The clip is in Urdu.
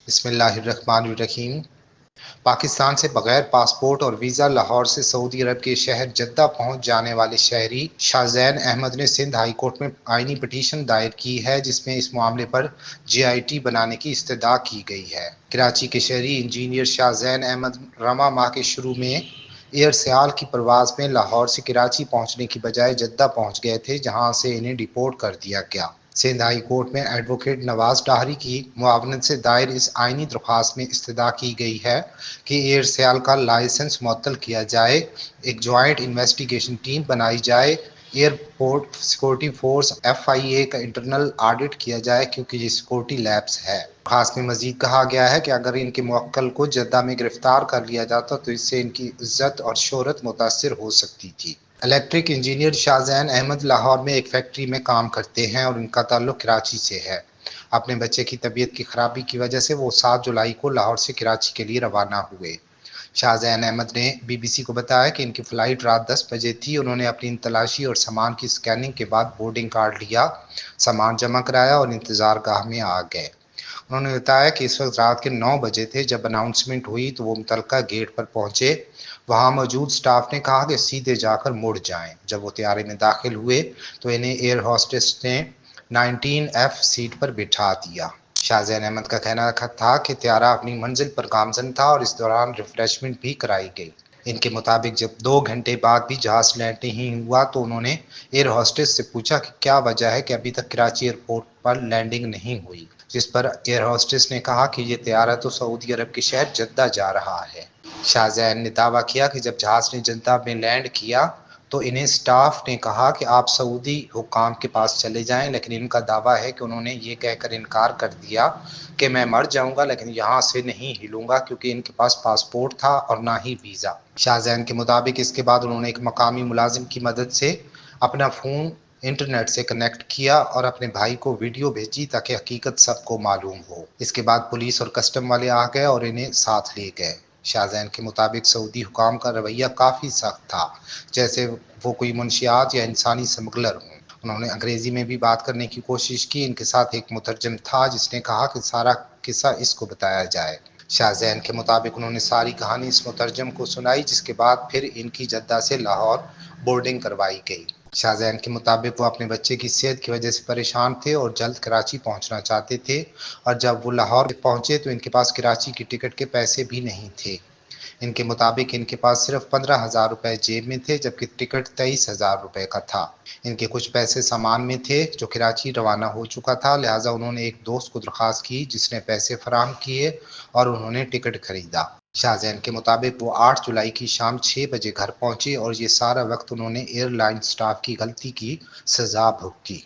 بسم اللہ الرحمن الرحیم۔ پاکستان سے بغیر پاسپورٹ اور ویزا لاہور سے سعودی عرب کے شہر جدہ پہنچ جانے والے شہری شاذین احمد نے سندھ ہائی کورٹ میں آئینی پٹیشن دائر کی ہے، جس میں اس معاملے پر جے آئی ٹی بنانے کی استدعا کی گئی ہے۔ کراچی کے شہری انجینئر شاذین احمد رواں ماہ کے شروع میں ایئر سیال کی پرواز میں لاہور سے کراچی پہنچنے کی بجائے جدہ پہنچ گئے تھے، جہاں سے انہیں ڈیپورٹ کر دیا گیا۔ سندھ ہائی کورٹ میں ایڈوکیٹ نواز طاہری کی معاونت سے دائر اس آئینی درخواست میں استدعا کی گئی ہے کہ ایئر سیال کا لائسنس معطل کیا جائے، ایک جوائنٹ انویسٹیگیشن ٹیم بنائی جائے، ایئرپورٹ سیکورٹی فورس ایف آئی اے کا انٹرنل آڈٹ کیا جائے کیونکہ یہ سیکورٹی لیپس ہے۔ درخواست میں مزید کہا گیا ہے کہ اگر ان کے موکل کو جدہ میں گرفتار کر لیا جاتا تو اس سے ان کی عزت اور شہرت متاثر ہو سکتی تھی۔ الیکٹرک انجینئر شاذین احمد لاہور میں ایک فیکٹری میں کام کرتے ہیں اور ان کا تعلق کراچی سے ہے۔ اپنے بچے کی طبیعت کی خرابی کی وجہ سے وہ 7 جولائی کو لاہور سے کراچی کے لیے روانہ ہوئے۔ شاذین احمد نے بی بی سی کو بتایا کہ ان کی فلائٹ رات 10 بجے تھی۔ انہوں نے اپنی تلاشی اور سامان کی اسکیننگ کے بعد بورڈنگ کارڈ لیا، سامان جمع کرایا اور انتظار گاہ میں آ گئے۔ انہوں نے بتایا کہ اس وقت رات کے 9 بجے تھے جب اناؤنسمنٹ ہوئی تو وہ متعلقہ گیٹ پر پہنچے۔ وہاں موجود سٹاف نے کہا کہ سیدھے جا کر مڑ جائیں۔ جب وہ طیارے میں داخل ہوئے تو انہیں ایئر ہوسٹس نے 19F سیٹ پر بٹھا دیا۔ شاذین احمد کا کہنا تھا کہ طیارہ اپنی منزل پر گامزن تھا اور اس دوران ریفریشمنٹ بھی کرائی گئی۔ ان کے مطابق جب 2 گھنٹے بعد بھی جہاز لینڈ نہیں ہوا تو انہوں نے ایئر ہوسٹس سے پوچھا کہ کیا وجہ ہے کہ ابھی تک کراچی ایئرپورٹ پر لینڈنگ نہیں ہوئی، جس پر ایئر ہوسٹس نے کہا کہ یہ طیارہ تو سعودی عرب کے شہر جدہ جا رہا ہے۔ شاذین نے دعویٰ کیا کہ جب جہاز نے جدہ میں لینڈ کیا تو انہیں سٹاف نے کہا کہ آپ سعودی حکام کے پاس چلے جائیں، لیکن ان کا دعویٰ ہے کہ انہوں نے یہ کہہ کر انکار کر دیا کہ میں مر جاؤں گا لیکن یہاں سے نہیں ہلوں گا، کیونکہ ان کے پاس پاسپورٹ تھا اور نہ ہی ویزا۔ شاذین کے مطابق اس کے بعد انہوں نے ایک مقامی ملازم کی مدد سے اپنا فون انٹرنیٹ سے کنیکٹ کیا اور اپنے بھائی کو ویڈیو بھیجی تاکہ حقیقت سب کو معلوم ہو۔ اس کے بعد پولیس اور کسٹم والے آ گئے اور انہیں ساتھ لے گئے۔ شاذین کے مطابق سعودی حکام کا رویہ کافی سخت تھا، جیسے وہ کوئی منشیات یا انسانی سمگلر ہوں۔ انہوں نے انگریزی میں بھی بات کرنے کی کوشش کی۔ ان کے ساتھ ایک مترجم تھا جس نے کہا کہ سارا قصہ اس کو بتایا جائے۔ شاذین کے مطابق انہوں نے ساری کہانی اس مترجم کو سنائی، جس کے بعد پھر ان کی جدہ سے لاہور بورڈنگ کروائی گئی۔ شاذین کے مطابق وہ اپنے بچے کی صحت کی وجہ سے پریشان تھے اور جلد کراچی پہنچنا چاہتے تھے، اور جب وہ لاہور پہنچے تو ان کے پاس کراچی کی ٹکٹ کے پیسے بھی نہیں تھے۔ ان کے مطابق ان کے پاس صرف 15,000 روپے جیب میں تھے، جبکہ ٹکٹ 23,000 روپے کا تھا۔ ان کے کچھ پیسے سامان میں تھے جو کراچی روانہ ہو چکا تھا، لہٰذا انہوں نے ایک دوست کو درخواست کی جس نے پیسے فراہم کیے اور انہوں نے ٹکٹ خریدا۔ شاذین کے مطابق وہ 8 جولائی کی شام 6 بجے گھر پہنچے اور یہ سارا وقت انہوں نے ایئر لائن سٹاف کی غلطی کی سزا بھگتی۔